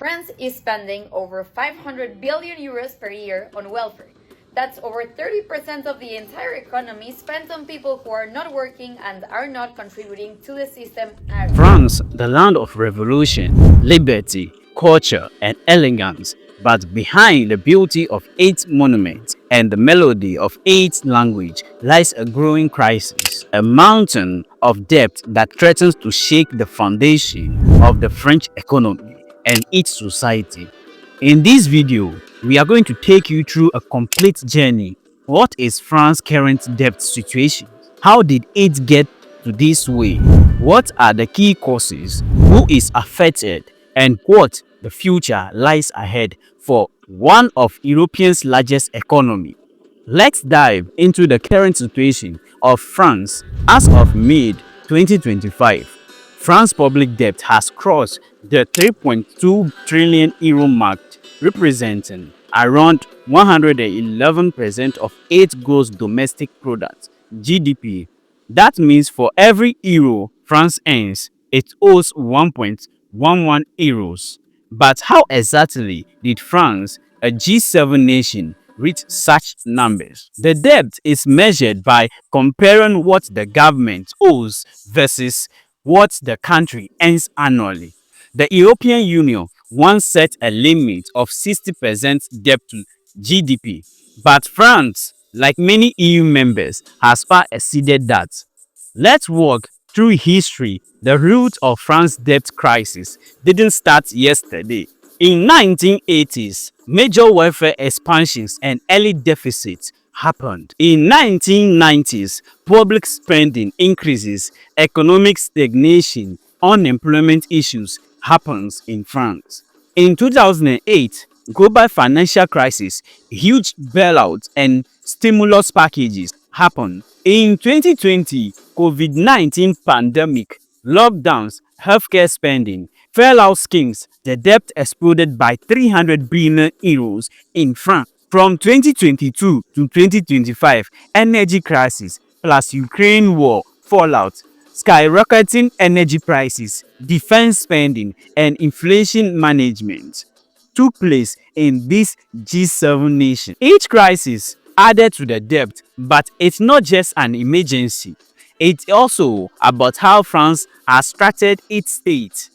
France is spending over 500 billion euros per year on welfare. That's over 30% of the entire economy spent on people who are not working and are not contributing to the system. France, the land of revolution, liberty, culture, and elegance, but behind the beauty of its monuments and the melody of its language lies a growing crisis, a mountain of debt that threatens to shake the foundation of the French economy and its society. In this video, we are going to take you through a complete journey. What is France's current debt situation? How did it get to this way? What are the key causes? Who is affected? And what the future lies ahead for one of Europe's largest economy? Let's dive into the current situation of France. As of mid-2025, France's public debt has crossed the 3.2 trillion euro mark, representing around 111% of its gross domestic product (GDP). That means for every euro France earns, it owes 1.11 euros. But how exactly did France, a G7 nation, reach such numbers? The debt is measured by comparing what the government owes versus what the country earns annually. The European Union once set a limit of 60% debt to GDP, but France, like many EU members, has far exceeded that. Let's walk through history. The root of France's debt crisis didn't start yesterday. In 1980s, major welfare expansions and early deficits happened. In 1990s, public spending increases, economic stagnation, unemployment issues happens in France. In 2008, global financial crisis, huge bailouts and stimulus packages happened. In 2020, COVID-19 pandemic, lockdowns, healthcare spending, failout schemes, the debt exploded by 300 billion euros in France. From 2022 to 2025, energy crisis plus Ukraine war fallout, skyrocketing energy prices, defense spending, and inflation management took place in this G7 nation. Each crisis added to the debt, but it's not just an emergency. It's also about how France has structured its state.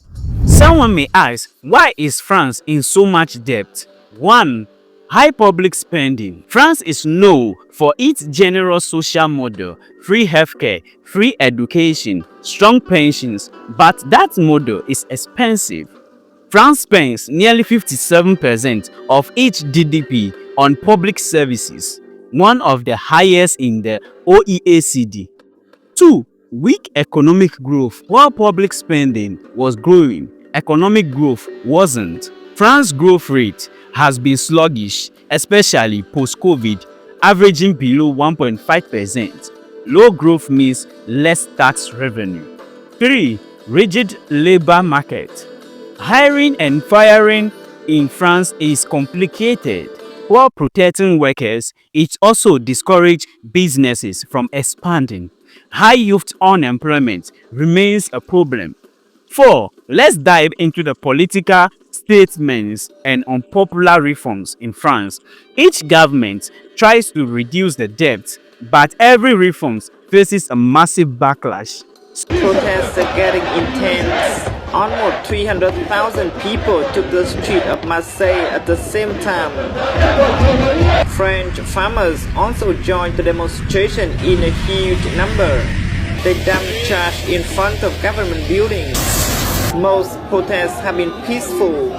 Someone may ask, why is France in so much debt? 1. High public spending. France is known for its generous social model, free healthcare, free education, strong pensions, but that model is expensive. France spends nearly 57% of its GDP on public services, one of the highest in the OECD. 2. Weak economic growth. While public spending was growing, economic growth wasn't. France's growth rate has been sluggish, especially post-COVID, averaging below 1.5%. Low growth means less tax revenue. 3. Rigid labor market. Hiring and firing in France is complicated. While protecting workers, it also discourages businesses from expanding. High youth unemployment remains a problem. 4. Let's dive into the political statements and unpopular reforms in France. Each government tries to reduce the debt, but every reform faces a massive backlash. Protests are getting intense. Almost 300,000 people took the street of Marseille at the same time. French farmers also joined the demonstration in a huge number. They dumped trash in front of government buildings. Most protests have been peaceful,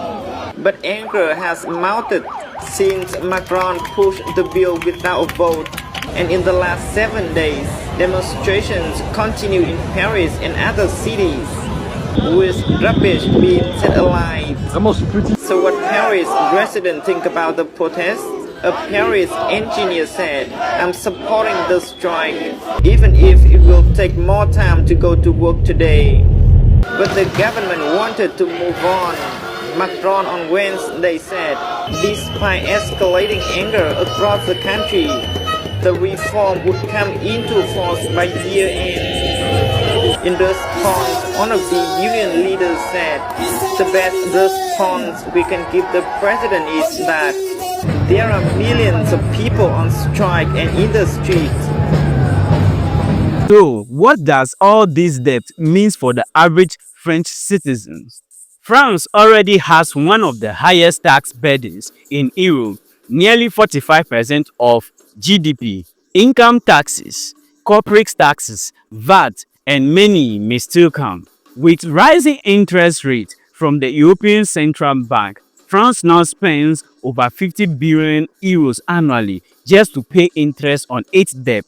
but anger has mounted since Macron pushed the bill without a vote. And in the last 7 days, demonstrations continue in Paris and other cities, with rubbish being set alight. So what Paris residents think about the protests? A Paris engineer said, "I'm supporting the strike, even if it will take more time to go to work today." But the government wanted to move on. Macron on Wednesday said, despite escalating anger across the country, the reform would come into force by year end. In response, one of the union leaders said, "The best response we can give the president is that there are millions of people on strike and in the streets." So, what does all this debt mean for the average French citizens? France already has one of the highest tax burdens in Europe, nearly 45% of GDP. Income taxes, corporate taxes, VAT, and many may still come. With rising interest rates from the European Central Bank, France now spends over 50 billion euros annually just to pay interest on its debt.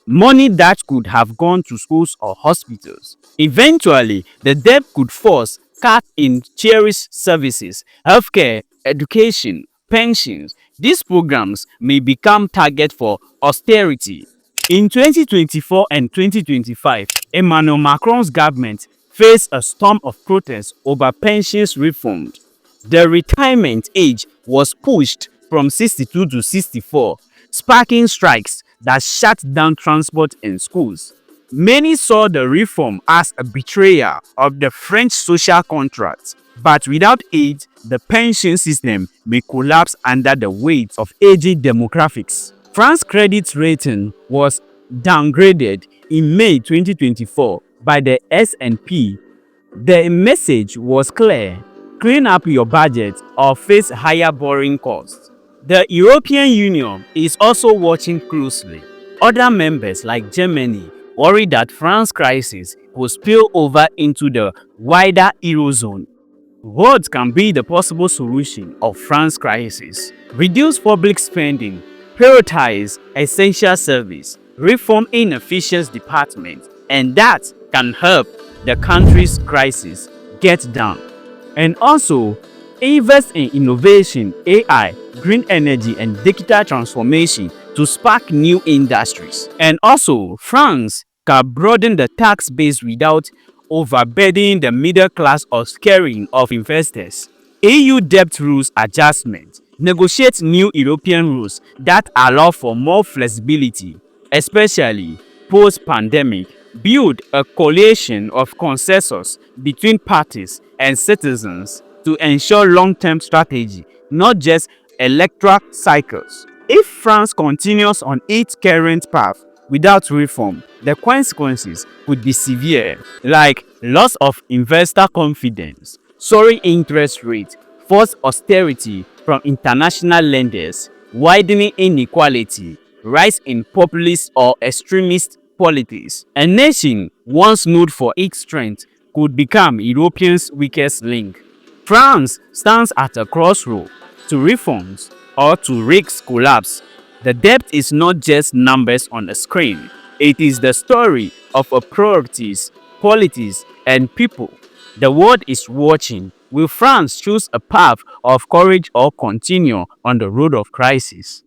Money that could have gone to schools or hospitals. Eventually, the debt could force cuts in cherished services, healthcare, education, pensions. These programs may become target for austerity. In 2024 and 2025, Emmanuel Macron's government faced a storm of protests over pensions reform. The retirement age was pushed from 62 to 64, sparking strikes that shut down transport and schools. Many saw the reform as a betrayal of the French social contract, but without it, the pension system may collapse under the weight of aging demographics. France's credit rating was downgraded in May 2024 by the S&P. The message was clear: clean up your budget or face higher borrowing costs. The European Union is also watching closely. Other members like Germany worry that France's crisis will spill over into the wider Eurozone. What can be the possible solution of France's crisis? Reduce public spending, prioritize essential service, reform inefficient departments, and that can help the country's crisis get down. And also, invest in innovation, AI, green energy, and digital transformation to spark new industries. And also, France can broaden the tax base without overburdening the middle class or scaring of investors. EU debt rules adjustment. Negotiate new European rules that allow for more flexibility, especially post-pandemic. Build a coalition of consensus between parties and citizens to ensure long-term strategy, not just electoral cycles. If France continues on its current path without reform, the consequences could be severe, like loss of investor confidence, soaring interest rates, forced austerity from international lenders, widening inequality, rise in populist or extremist politics. A nation once known for its strength could become Europe's weakest link. France stands at a crossroad: to reforms or to risk collapse. The debt is not just numbers on a screen. It is the story of priorities, politics, and people. The world is watching. Will France choose a path of courage or continue on the road of crisis?